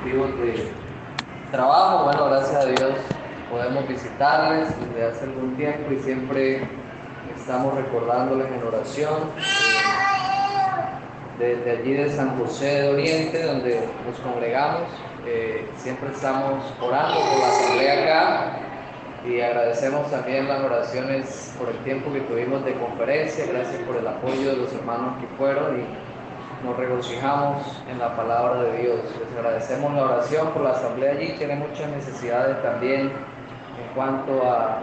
motivos de trabajo. Bueno, gracias a Dios podemos visitarles desde hace algún tiempo y siempre estamos recordándoles en oración. Desde allí de San José de Oriente, donde nos congregamos, siempre estamos orando por la asamblea acá y agradecemos también las oraciones por el tiempo que tuvimos de conferencia. Gracias por el apoyo de los hermanos que fueron y nos regocijamos en la palabra de Dios. Les agradecemos la oración por la asamblea allí. Tiene muchas necesidades también en cuanto a,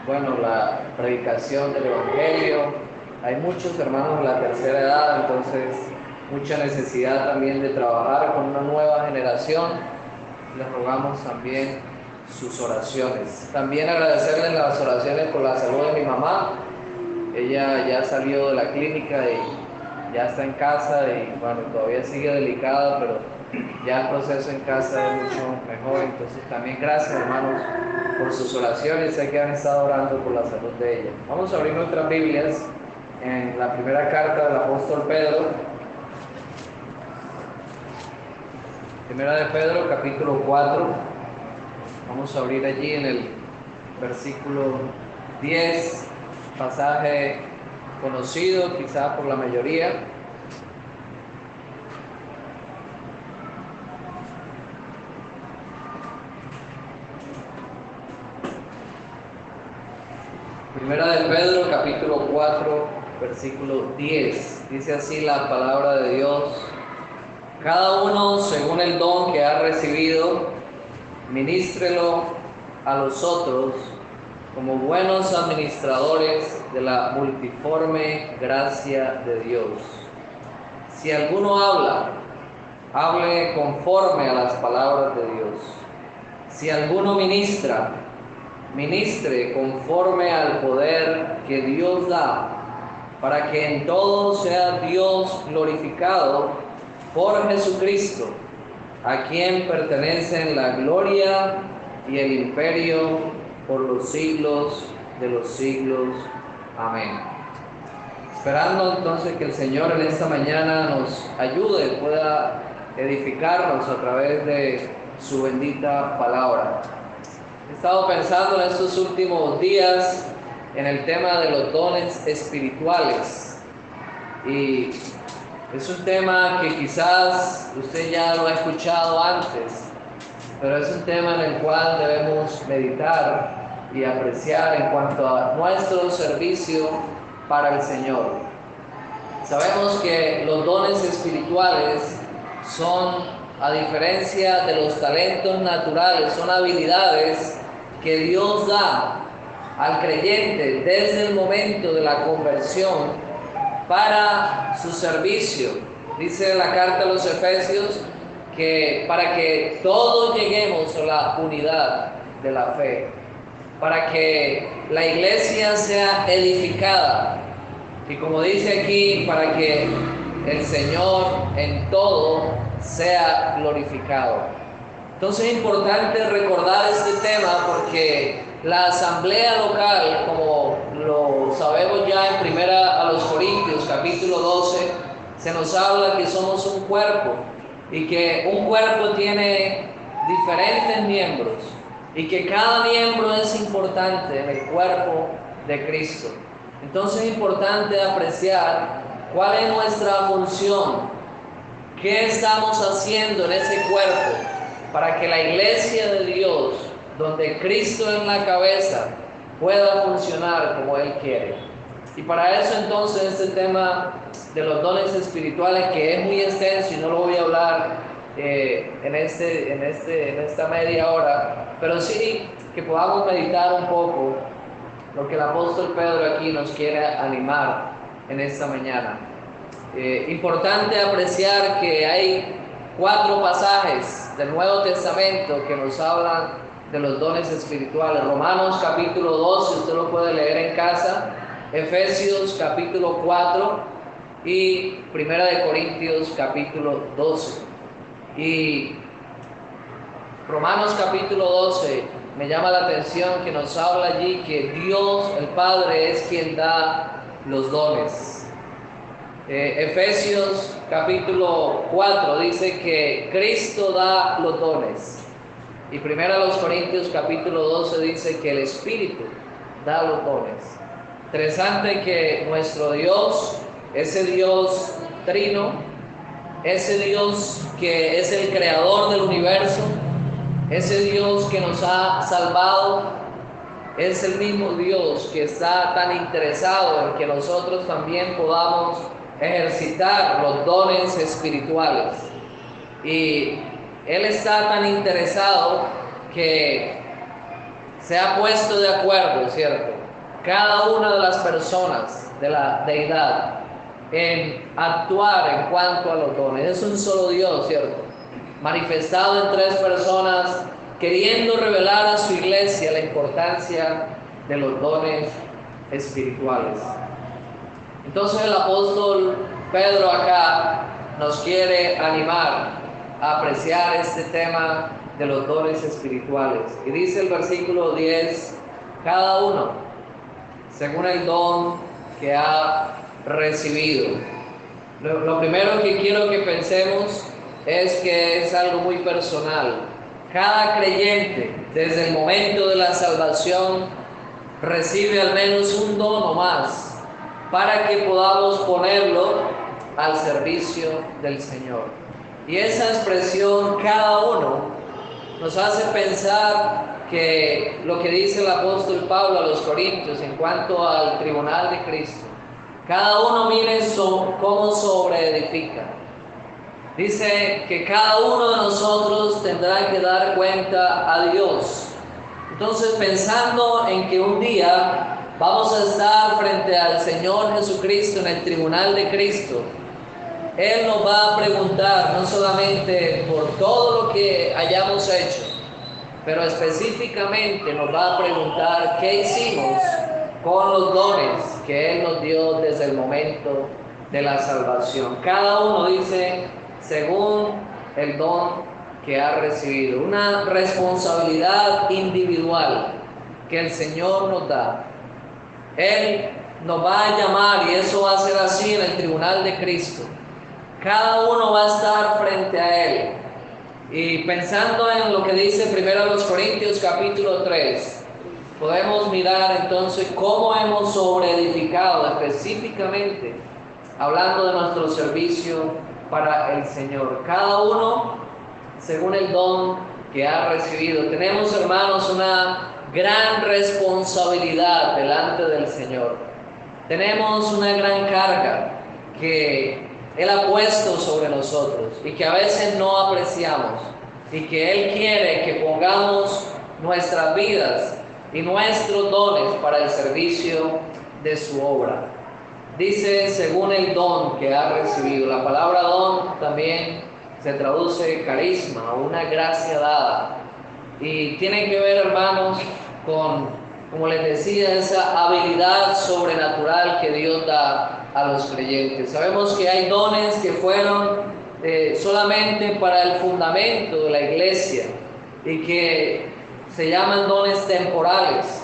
bueno, la predicación del Evangelio. Hay muchos hermanos de la tercera edad, entonces mucha necesidad también de trabajar con una nueva generación. Les rogamos también sus oraciones. También agradecerles las oraciones por la salud de mi mamá. Ella ya salió de la clínica y ya está en casa y bueno, todavía sigue delicada, pero ya el proceso en casa es mucho mejor. Entonces también gracias, hermanos, por sus oraciones. Sé que han estado orando por la salud de ella. Vamos a abrir nuestras Biblias en la primera carta del apóstol Pedro. Primera de Pedro, capítulo 4. Vamos a abrir allí en el versículo 10, pasaje conocido quizá por la mayoría. Primera de Pedro, capítulo 4, versículo 10. Dice así la palabra de Dios: cada uno según el don que ha recibido, ministrelo a los otros como buenos administradores de la multiforme gracia de Dios. Si alguno habla, hable conforme a las palabras de Dios. Si alguno ministra, ministre conforme al poder que Dios da, para que en todo sea Dios glorificado por Jesucristo, a quien pertenecen la gloria y el imperio por los siglos de los siglos. Amén. Esperando entonces que el Señor en esta mañana nos ayude, pueda edificarnos a través de su bendita palabra. He estado pensando en estos últimos días en el tema de los dones espirituales y es un tema que quizás usted ya lo ha escuchado antes, pero es un tema en el cual debemos meditar y apreciar en cuanto a nuestro servicio para el Señor. Sabemos que los dones espirituales son, a diferencia de los talentos naturales, son habilidades que Dios da al creyente desde el momento de la conversión para su servicio. Dice la carta a los Efesios que para que todos lleguemos a la unidad de la fe, para que la iglesia sea edificada y, como dice aquí, para que el Señor en todo sea glorificado. Entonces es importante recordar este tema porque la asamblea local, como lo sabemos ya en primera a los Corintios, capítulo 12, se nos habla que somos un cuerpo y que un cuerpo tiene diferentes miembros y que cada miembro es importante en el cuerpo de Cristo. Entonces es importante apreciar cuál es nuestra función, qué estamos haciendo en ese cuerpo para que la iglesia de Dios, donde Cristo es la cabeza, pueda funcionar como Él quiere. Y para eso entonces este tema de los dones espirituales, que es muy extenso y no lo voy a hablar en esta media hora, pero sí que podamos meditar un poco lo que el apóstol Pedro aquí nos quiere animar en esta mañana. Importante apreciar que hay 4 pasajes del Nuevo Testamento que nos hablan de los dones espirituales. Romanos capítulo 12, usted lo puede leer en casa. Efesios capítulo 4 y Primera de Corintios capítulo 12. Y Romanos capítulo 12 me llama la atención que nos habla allí que Dios el Padre es quien da los dones. Efesios capítulo 4 dice que Cristo da los dones. Y 1 Corintios capítulo 12 dice que el Espíritu da los dones. Interesante que nuestro Dios, ese Dios trino, ese Dios que es el creador del universo, ese Dios que nos ha salvado, es el mismo Dios que está tan interesado en que nosotros también podamos ejercitar los dones espirituales. Y Él está tan interesado que se ha puesto de acuerdo, ¿cierto?, cada una de las personas de la deidad en actuar en cuanto a los dones. Es un solo Dios, ¿cierto?, manifestado en tres personas, queriendo revelar a su iglesia la importancia de los dones espirituales. Entonces el apóstol Pedro acá nos quiere animar a apreciar este tema de los dones espirituales. Y dice el versículo 10, cada uno según el don que ha recibido. Lo primero que quiero que pensemos es que es algo muy personal. Cada creyente, desde el momento de la salvación, recibe al menos un don o más para que podamos ponerlo al servicio del Señor. Y esa expresión, cada uno, nos hace pensar que lo que dice el apóstol Pablo a los Corintios en cuanto al tribunal de Cristo, cada uno mire cómo sobreedifica. Dice que cada uno de nosotros tendrá que dar cuenta a Dios. Entonces, pensando en que un día vamos a estar frente al Señor Jesucristo en el tribunal de Cristo, Él nos va a preguntar no solamente por todo lo que hayamos hecho, pero específicamente nos va a preguntar qué hicimos con los dones que Él nos dio desde el momento de la salvación. Cada uno dice según el don que ha recibido, una responsabilidad individual que el Señor nos da. Él nos va a llamar, y eso va a ser así en el tribunal de Cristo. Cada uno va a estar frente a Él. Y pensando en lo que dice 1 Corintios capítulo 3, podemos mirar entonces cómo hemos sobreedificado específicamente, hablando de nuestro servicio para el Señor. Cada uno según el don que ha recibido. Tenemos, hermanos, una gran responsabilidad delante del Señor. Tenemos una gran carga que Él ha puesto sobre nosotros y que a veces no apreciamos, y que Él quiere que pongamos nuestras vidas y nuestros dones para el servicio de su obra. Dice según el don que ha recibido. La palabra don también se traduce carisma, una gracia dada, y tiene que ver, hermanos, con, como les decía, esa habilidad sobrenatural que Dios da a los creyentes. Sabemos que hay dones que fueron solamente para el fundamento de la iglesia y que se llaman dones temporales,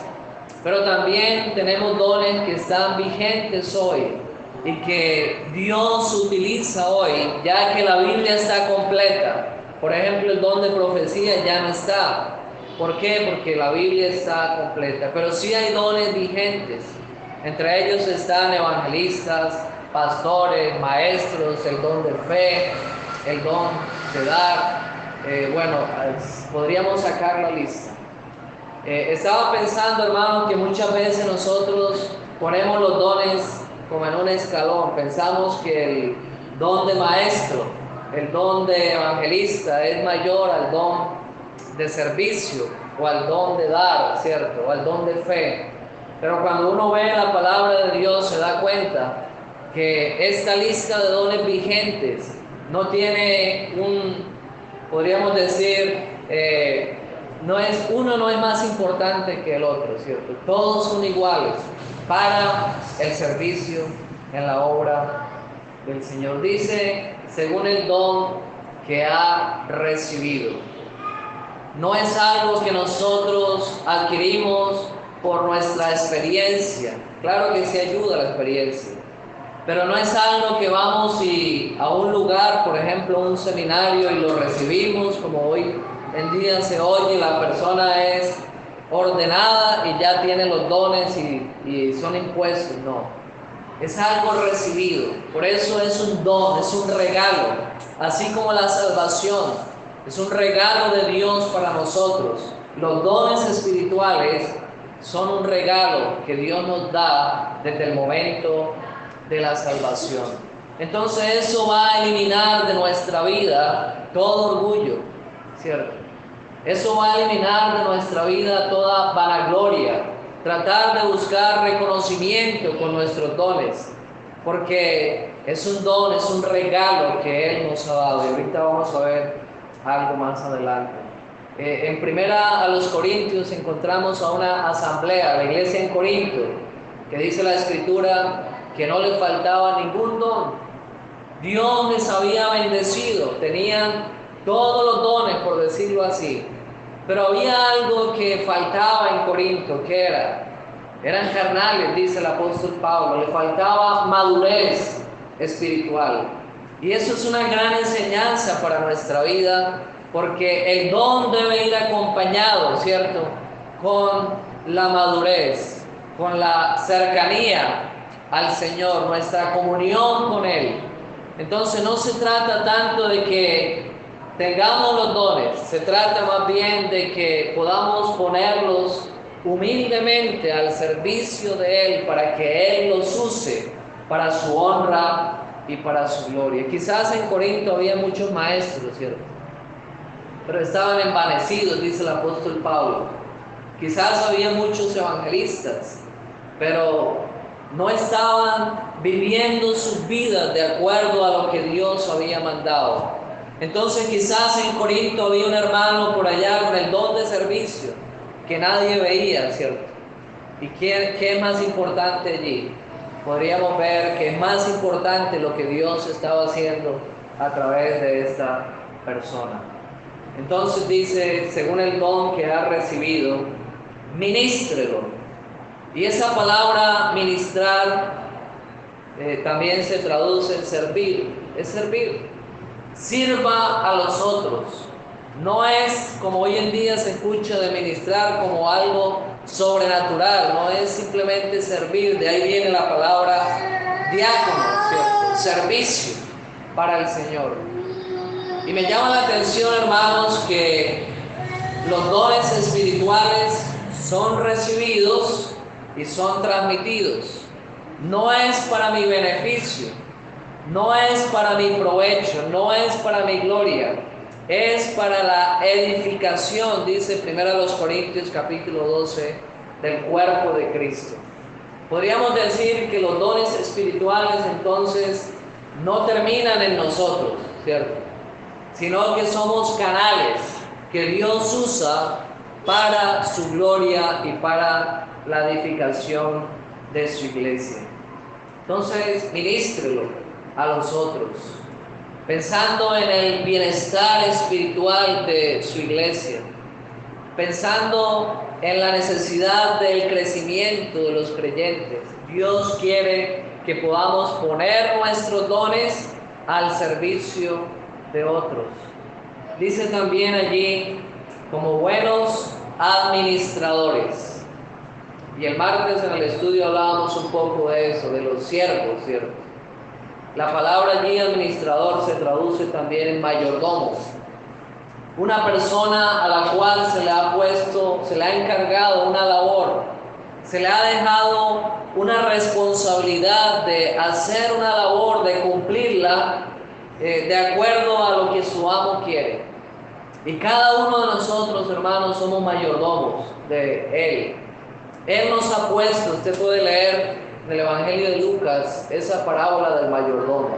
pero también tenemos dones que están vigentes hoy y que Dios utiliza hoy, ya que la Biblia está completa. Por ejemplo, el don de profecía ya no está. ¿Por qué? Porque la Biblia está completa. Pero sí hay dones vigentes. Entre ellos están evangelistas, pastores, maestros, el don de fe, el don de dar. Podríamos sacar la lista. Estaba pensando, hermano, que muchas veces nosotros ponemos los dones como en un escalón. Pensamos que el don de maestro, el don de evangelista es mayor al don de servicio o al don de dar, ¿cierto? O al don de fe. Pero cuando uno ve la palabra de Dios se da cuenta que esta lista de dones vigentes no tiene podríamos decir, uno no es más importante que el otro, ¿cierto? Todos son iguales para el servicio en la obra del Señor. Dice, según el don que ha recibido. No es algo que nosotros adquirimos por nuestra experiencia. Claro que sí ayuda la experiencia, pero no es algo que vamos a un lugar, por ejemplo, un seminario, y lo recibimos, como hoy en día se oye, la persona es ordenada y ya tiene los dones y son impuestos. No, es algo recibido. Por eso es un don, es un regalo, así como la salvación es un regalo de Dios para nosotros. Los dones espirituales son un regalo que Dios nos da desde el momento de la salvación. Entonces eso va a eliminar de nuestra vida todo orgullo, ¿cierto? Eso va a eliminar de nuestra vida toda vanagloria, tratar de buscar reconocimiento con nuestros dones, porque es un don, es un regalo que Él nos ha dado, y ahorita vamos a ver algo más adelante. En primera a los Corintios encontramos a una asamblea, la iglesia en Corinto, que dice la Escritura que no le faltaba ningún don. Dios les había bendecido, tenían todos los dones, por decirlo así, pero había algo que faltaba en Corinto. ¿Qué era? Eran carnales, dice el apóstol Pablo, le faltaba madurez espiritual. Y eso es una gran enseñanza para nuestra vida, porque el don debe ir acompañado, ¿cierto?, con la madurez, con la cercanía al Señor, nuestra comunión con Él. Entonces no se trata tanto de que tengamos los dones, se trata más bien de que podamos ponerlos humildemente al servicio de Él, para que Él los use para su honra y para su gloria. Quizás en Corinto había muchos maestros, ¿cierto?, pero estaban envanecidos, dice el apóstol Pablo. Quizás había muchos evangelistas, pero no estaban viviendo sus vidas de acuerdo a lo que Dios había mandado. Entonces quizás en Corinto había un hermano por allá con el don de servicio que nadie veía, ¿cierto? ¿Y qué es más importante allí? Podríamos ver que es más importante lo que Dios estaba haciendo a través de esta persona. Entonces dice, según el don que ha recibido, ministrelo. Y esa palabra ministrar también se traduce en servir, es servir. Sirva a los otros. No es como hoy en día se escucha de ministrar como algo sobrenatural, no es simplemente servir, de ahí viene la palabra diácono, ¿cierto? Servicio para el Señor. Y me llama la atención, hermanos, que los dones espirituales son recibidos y son transmitidos. No es para mi beneficio, no es para mi provecho, no es para mi gloria, es para la edificación, dice 1 Corintios capítulo 12, del cuerpo de Cristo. Podríamos decir que los dones espirituales entonces no terminan en nosotros, ¿cierto?, sino que somos canales que Dios usa para su gloria y para la edificación de su iglesia. Entonces, ministrelo a los otros, pensando en el bienestar espiritual de su iglesia, pensando en la necesidad del crecimiento de los creyentes. Dios quiere que podamos poner nuestros dones al servicio de otros. Dice también allí, como buenos administradores. Y el martes en el estudio hablábamos un poco de eso, de los siervos, ¿cierto? La palabra allí administrador se traduce también en mayordomo. Una persona a la cual se le ha encargado una labor, se le ha dejado una responsabilidad de hacer una labor, de cumplirla de acuerdo a lo que su amo quiere. Y cada uno de nosotros, hermanos, somos mayordomos de Él. Él nos ha puesto, usted puede leer en el Evangelio de Lucas esa parábola del mayordomo,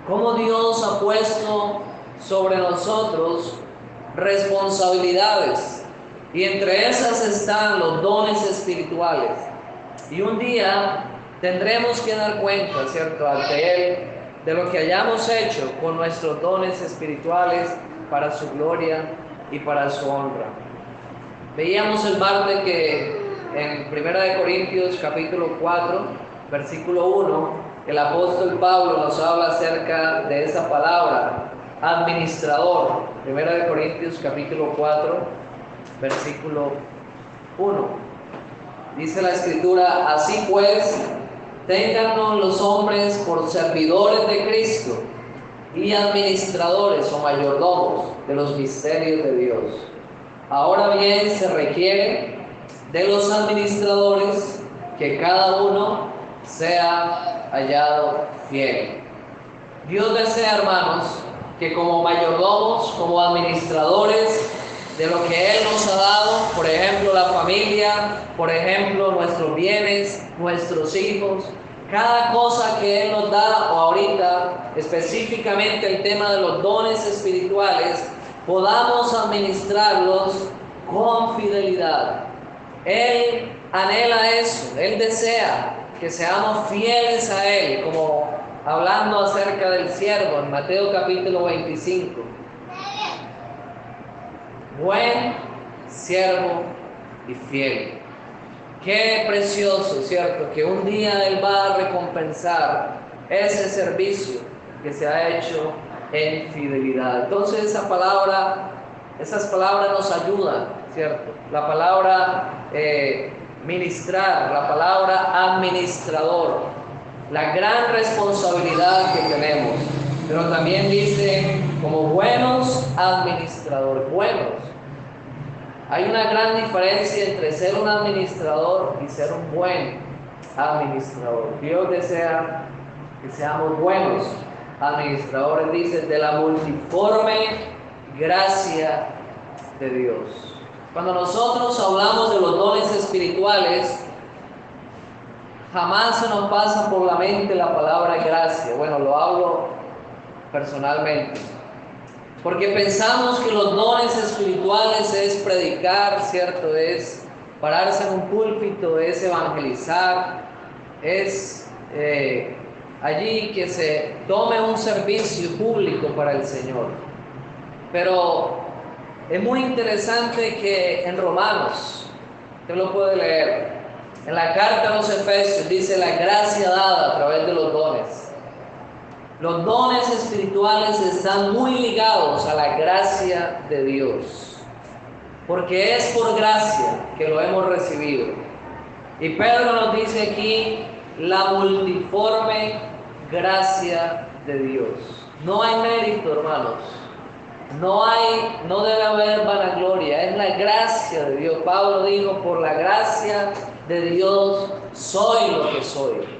cómo Dios ha puesto sobre nosotros responsabilidades, y entre esas están los dones espirituales. Y un día tendremos que dar cuenta, ¿cierto?, ante Él de lo que hayamos hecho con nuestros dones espirituales para su gloria y para su honra. Veíamos el martes que en 1 Corintios capítulo 4, versículo 1, el apóstol Pablo nos habla acerca de esa palabra, administrador. 1 Corintios capítulo 4, versículo 1. Dice la Escritura: así pues, téngannos los hombres por servidores de Cristo y administradores o mayordomos de los misterios de Dios. Ahora bien, se requiere de los administradores que cada uno sea hallado fiel. Dios desea, hermanos, que como mayordomos, como administradores de lo que Él nos ha dado, por ejemplo la familia, por ejemplo nuestros bienes, nuestros hijos, cada cosa que Él nos da, o ahorita específicamente el tema de los dones espirituales, podamos administrarlos con fidelidad. Él anhela eso, Él desea que seamos fieles a Él, como hablando acerca del siervo en Mateo capítulo 25. Buen siervo y fiel. Qué precioso, ¿cierto? Que un día Él va a recompensar ese servicio que se ha hecho en fidelidad. Entonces esas palabras nos ayudan, ¿cierto? La palabra ministrar, la palabra administrador, la gran responsabilidad que tenemos. Pero también dice, como buenos administradores, buenos. Hay una gran diferencia entre ser un administrador y ser un buen administrador. Dios desea que seamos buenos administradores, dice, de la multiforme gracia de Dios. Cuando nosotros hablamos de los dones espirituales, jamás se nos pasa por la mente la palabra gracia. Bueno, lo hablo personalmente, porque pensamos que los dones espirituales es predicar, ¿cierto? Es pararse en un púlpito, es evangelizar, es allí que se tome un servicio público para el Señor. Pero es muy interesante que en Romanos, usted lo puede leer, en la carta a los Efesios dice la gracia dada a través de los dones. Los dones espirituales están muy ligados a la gracia de Dios, porque es por gracia que lo hemos recibido. Y Pedro nos dice aquí la multiforme gracia de Dios. No hay mérito, hermanos. No debe haber vanagloria, es la gracia de Dios. Pablo dijo, por la gracia de Dios soy lo que soy.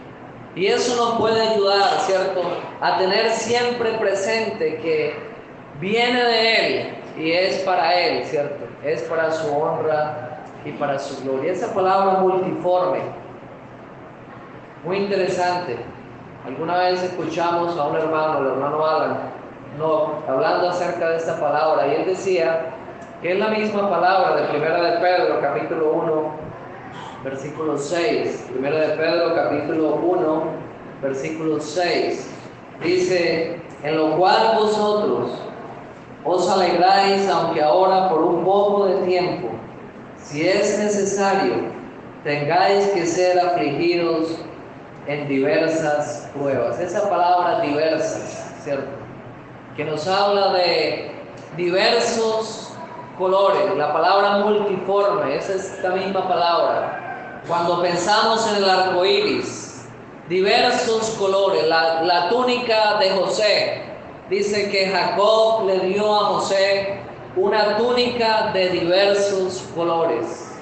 Y eso nos puede ayudar, ¿cierto?, a tener siempre presente que viene de Él y es para Él, ¿cierto? Es para su honra y para su gloria. Esa palabra multiforme, muy interesante. Alguna vez escuchamos a un hermano, el hermano Alan, hablando acerca de esta palabra, y él decía que es la misma palabra de 1 de Pedro, capítulo 1, versículo 6. 1 de Pedro, capítulo 1, versículo 6. Dice, en lo cual vosotros os alegráis, aunque ahora por un poco de tiempo, si es necesario, tengáis que ser afligidos en diversas pruebas. Esa palabra diversas, ¿cierto?, que nos habla de diversos colores. La palabra multiforme, esa es la misma palabra. Cuando pensamos en el arco iris, diversos colores. La túnica de José, dice que Jacob le dio a José una túnica de diversos colores.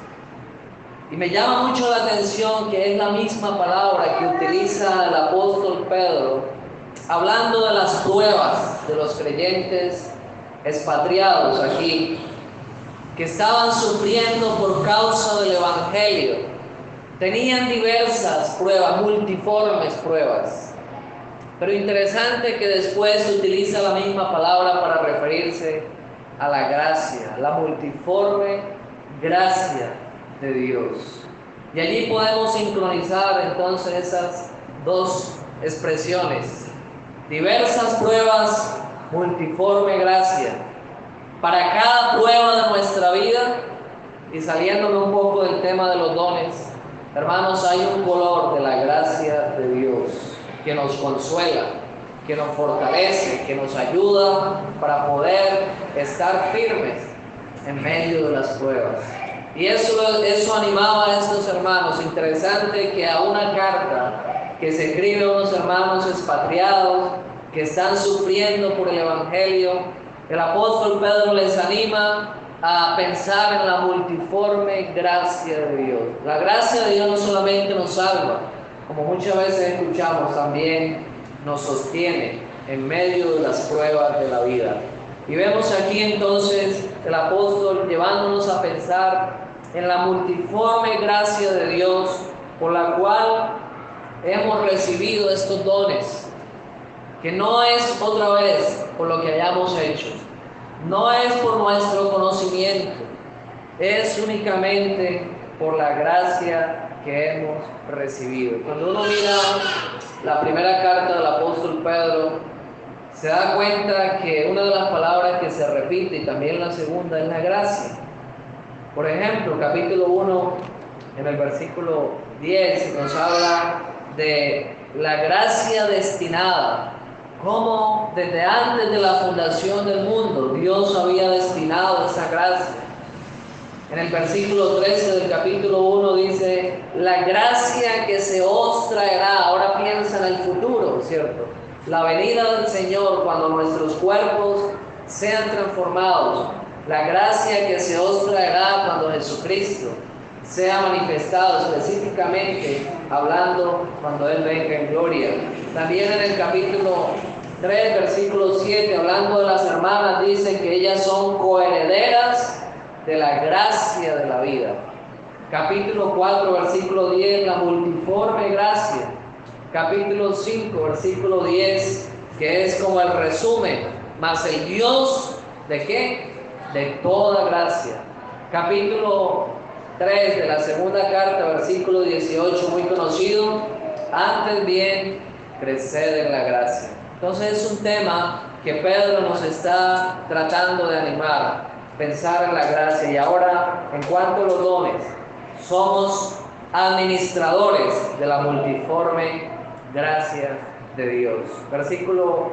Y me llama mucho la atención que es la misma palabra que utiliza el apóstol Pedro, hablando de las pruebas de los creyentes expatriados aquí, que estaban sufriendo por causa del Evangelio. Tenían diversas pruebas, multiformes pruebas. Pero interesante que después utiliza la misma palabra para referirse a la gracia, la multiforme gracia de Dios. Y allí podemos sincronizar entonces esas dos expresiones. Diversas pruebas, multiforme gracia. Para cada prueba de nuestra vida, y saliéndome un poco del tema de los dones, hermanos, hay un color de la gracia de Dios. que nos consuela, que nos fortalece, que nos ayuda para poder estar firmes en medio de las pruebas. Y eso animaba a estos hermanos. Interesante que a una carta que se escribe a unos hermanos expatriados que están sufriendo por el Evangelio, el apóstol Pedro les anima a pensar en la multiforme gracia de Dios. La gracia de Dios no solamente nos salva, como muchas veces escuchamos, también nos sostiene en medio de las pruebas de la vida. Y vemos aquí entonces el apóstol llevándonos a pensar en la multiforme gracia de Dios por la cual hemos recibido estos dones, que no es otra vez por lo que hayamos hecho, no es por nuestro conocimiento, es únicamente por la gracia que hemos recibido. Cuando uno mira la primera carta del apóstol Pedro, se da cuenta que una de las palabras que se repite, y también la segunda, es la gracia. Por ejemplo, capítulo 1, en el versículo 10, nos habla de la gracia destinada, cómo desde antes de la fundación del mundo Dios había destinado esa gracia. En el versículo 13 del capítulo 1 dice, la gracia que se os traerá. Ahora piensa en el futuro, ¿cierto? La venida del Señor cuando nuestros cuerpos sean transformados. La gracia que se os traerá cuando Jesucristo sea manifestado, específicamente hablando cuando Él venga en gloria. También en el capítulo 3, versículo 7, hablando de las hermanas, dice que ellas son coherederas de la gracia de la vida. Capítulo 4, versículo 10, la multiforme gracia. Capítulo 5, versículo 10, que es como el resumen, más el Dios, ¿de qué? De toda gracia. Capítulo 3 de la segunda carta, versículo 18, muy conocido, antes bien, creced en la gracia. Entonces es un tema que Pedro nos está tratando de animar, pensar en la gracia. Y ahora, en cuanto a los dones, somos administradores de la multiforme gracia de Dios. Versículo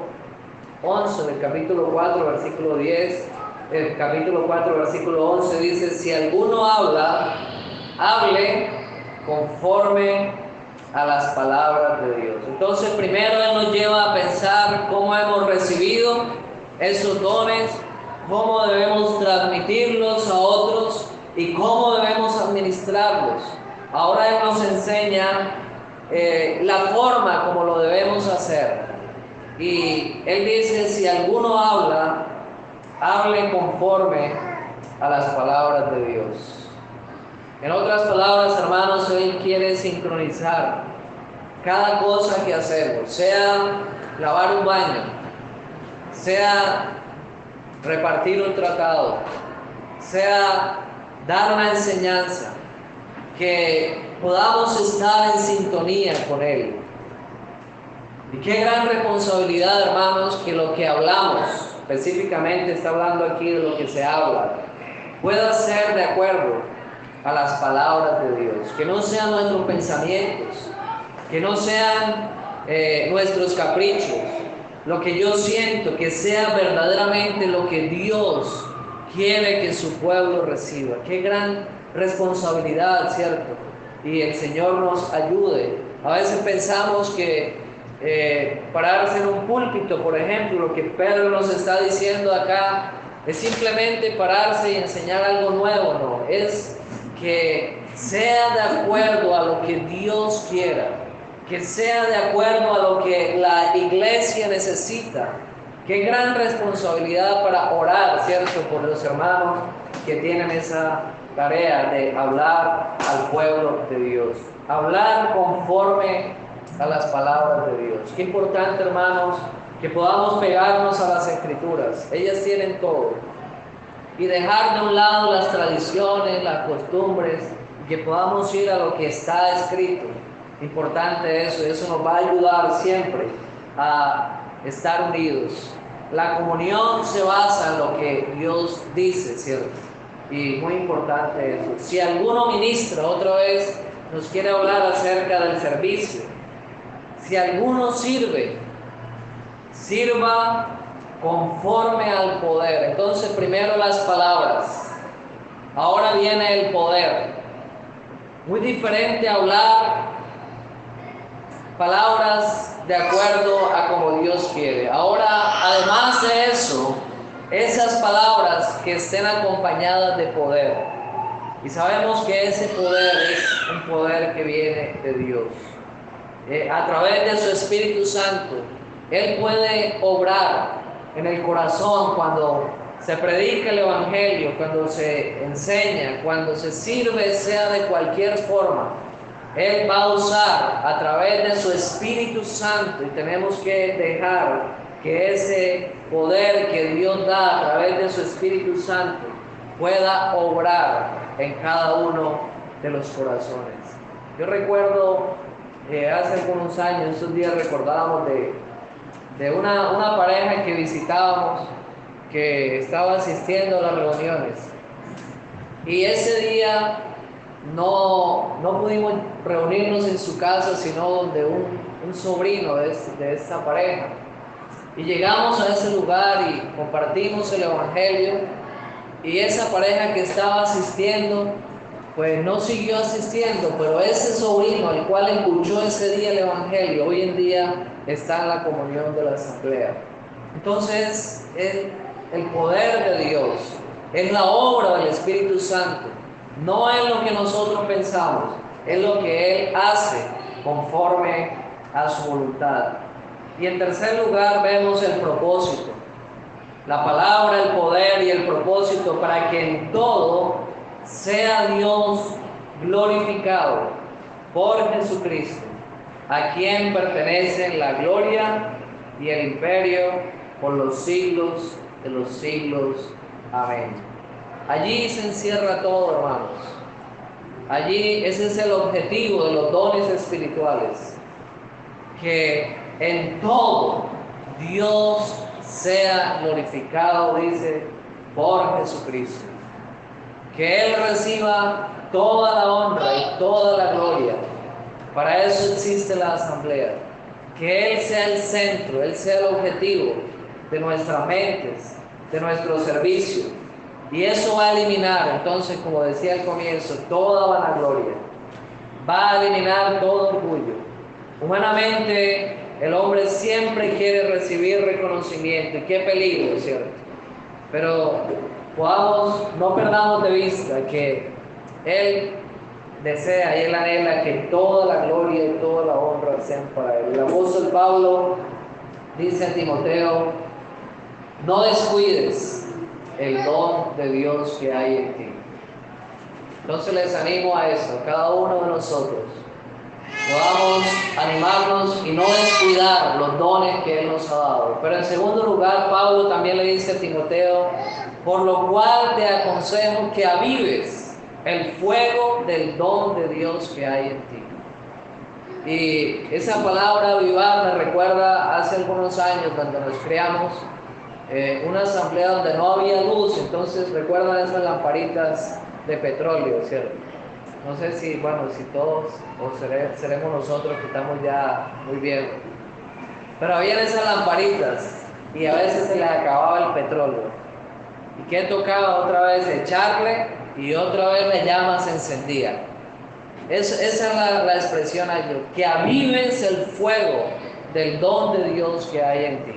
11 del capítulo 4, versículo 10, el capítulo 4, versículo 11 dice, si alguno habla, hable conforme a las palabras de Dios. Entonces primero Él nos lleva a pensar cómo hemos recibido esos dones, cómo debemos transmitirlos a otros y cómo debemos administrarlos. Ahora Él nos enseña la forma como lo debemos hacer. Y Él dice, si alguno habla, hable conforme a las palabras de Dios. En otras palabras, hermanos, Él quiere sincronizar cada cosa que hacemos, sea lavar un baño, sea repartir un tratado, sea dar una enseñanza, que podamos estar en sintonía con Él. Y qué gran responsabilidad, hermanos, que lo que hablamos, específicamente está hablando aquí de lo que se habla, pueda ser de acuerdo a las palabras de Dios, que no sean nuestros pensamientos, que no sean nuestros caprichos, lo que yo siento, que sea verdaderamente lo que Dios quiere que su pueblo reciba. Qué gran responsabilidad, ¿cierto? Y el Señor nos ayude. A veces pensamos que pararse en un púlpito, por ejemplo, lo que Pedro nos está diciendo acá, es simplemente pararse y enseñar algo nuevo. No, es que sea de acuerdo a lo que Dios quiera, que sea de acuerdo a lo que la iglesia necesita. Qué gran responsabilidad para orar, ¿cierto?, por los hermanos que tienen esa tarea de hablar al pueblo de Dios, hablar conforme a las palabras de Dios. Qué importante, hermanos, que podamos pegarnos a las Escrituras. Ellas tienen todo. Y dejar de un lado las tradiciones, las costumbres, y que podamos ir a lo que está escrito. Importante eso, y eso nos va a ayudar siempre a estar unidos. La comunión se basa en lo que Dios dice, ¿cierto? Y muy importante eso. Si alguno ministra, otra vez nos quiere hablar acerca del servicio. si alguno sirve, sirva conforme al poder. Entonces, primero las palabras, ahora viene el poder. Muy diferente hablar palabras de acuerdo a como Dios quiere. Ahora, además de eso, esas palabras que estén acompañadas de poder. Y sabemos que ese poder es un poder que viene de Dios. A través de su Espíritu Santo, Él puede obrar en el corazón cuando se predica el Evangelio, cuando se enseña, cuando se sirve, sea de cualquier forma. Él va a usar a través de su Espíritu Santo, y tenemos que dejar que ese poder que Dios da a través de su Espíritu Santo pueda obrar en cada uno de los corazones. Yo recuerdo hace algunos años, esos días recordábamos de una pareja que visitábamos, que estaba asistiendo a las reuniones, y ese día no pudimos reunirnos en su casa, sino donde un sobrino de esta pareja, y llegamos a ese lugar y compartimos el Evangelio, y esa pareja que estaba asistiendo pues no siguió asistiendo, pero ese sobrino al cual escuchó ese día el Evangelio, hoy en día está en la comunión de la asamblea. Entonces, el poder de Dios es la obra del Espíritu Santo, no es lo que nosotros pensamos, es lo que Él hace conforme a su voluntad. Y en tercer lugar vemos el propósito, la palabra, el poder y el propósito para que en todo sea Dios glorificado por Jesucristo, a quien pertenecen la gloria y el imperio por los siglos de los siglos. Amén. Allí se encierra todo, hermanos. Allí ese es el objetivo de los dones espirituales, que en todo Dios sea glorificado, dice, por Jesucristo. Que Él reciba toda la honra y toda la gloria. Para eso existe la asamblea. Que Él sea el centro, Él sea el objetivo de nuestras mentes, de nuestro servicio. Y eso va a eliminar, entonces, como decía al comienzo, toda vanagloria. Va a eliminar todo orgullo. Humanamente, el hombre siempre quiere recibir reconocimiento. Y qué peligro, ¿cierto? Pero no perdamos de vista que Él desea y Él anhela que toda la gloria y toda la honra sean para Él. El apóstol Pablo dice a Timoteo: no descuides el don de Dios que hay en ti. Entonces les animo a eso, a cada uno de nosotros. Podamos animarnos y no descuidar los dones que Él nos ha dado. Pero en segundo lugar, Pablo también le dice a Timoteo: por lo cual te aconsejo que avives el fuego del don de Dios que hay en ti. Y esa palabra avivar me recuerda hace algunos años cuando nos creamos una asamblea donde no había luz. Entonces recuerdan esas lamparitas de petróleo, ¿cierto? No sé si todos o seremos nosotros que estamos ya muy viejos. Pero habían esas lamparitas y a veces se les acababa el petróleo. ¿Y qué tocaba? Otra vez echarle y otra vez la llama se encendía. Esa es la expresión allí, que avives el fuego del don de Dios que hay en ti.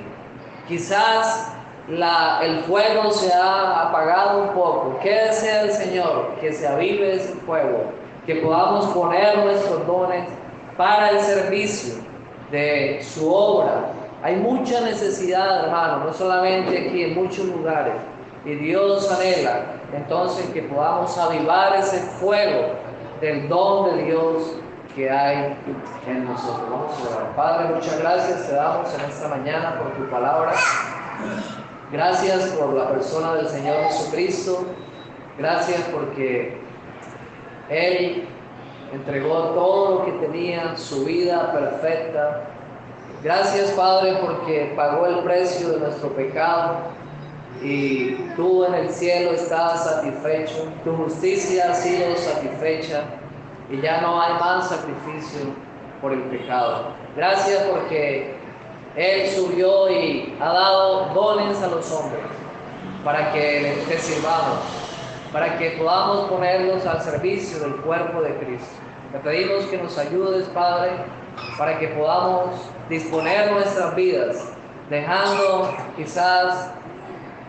Quizás el fuego se ha apagado un poco. ¿Qué desea el Señor? Que se avive ese fuego, que podamos poner nuestros dones para el servicio de su obra. Hay mucha necesidad, hermano, no solamente aquí, en muchos lugares. Y Dios anhela entonces que podamos avivar ese fuego del don de Dios que hay en nosotros. Vamos a orar. Padre, muchas gracias te damos en esta mañana por tu palabra. Gracias por la persona del Señor Jesucristo. Gracias porque Él entregó todo lo que tenía, su vida perfecta. Gracias, Padre, porque pagó el precio de nuestro pecado y tú en el cielo estás satisfecho. Tu justicia ha sido satisfecha y ya no hay más sacrificio por el pecado. Gracias porque Él subió y ha dado dones a los hombres para que te sirvamos, para que podamos ponerlos al servicio del cuerpo de Cristo. Te pedimos que nos ayudes, Padre, para que podamos disponer nuestras vidas, dejando quizás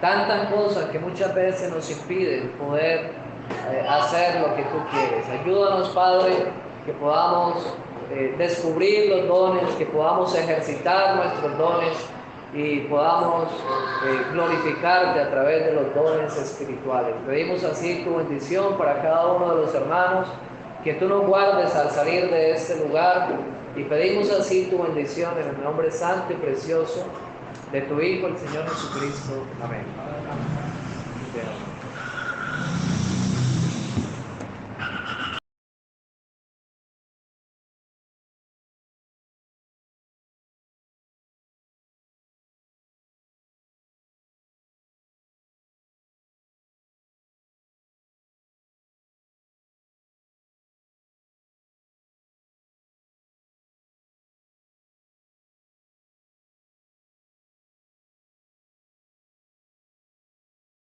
tantas cosas que muchas veces nos impiden poder hacer lo que tú quieres. Ayúdanos, Padre, que podamos descubrir los dones, que podamos ejercitar nuestros dones y podamos glorificarte a través de los dones espirituales. Pedimos así tu bendición para cada uno de los hermanos, que tú nos guardes al salir de este lugar, y pedimos así tu bendición en el nombre santo y precioso de tu Hijo, el Señor Jesucristo. Amén.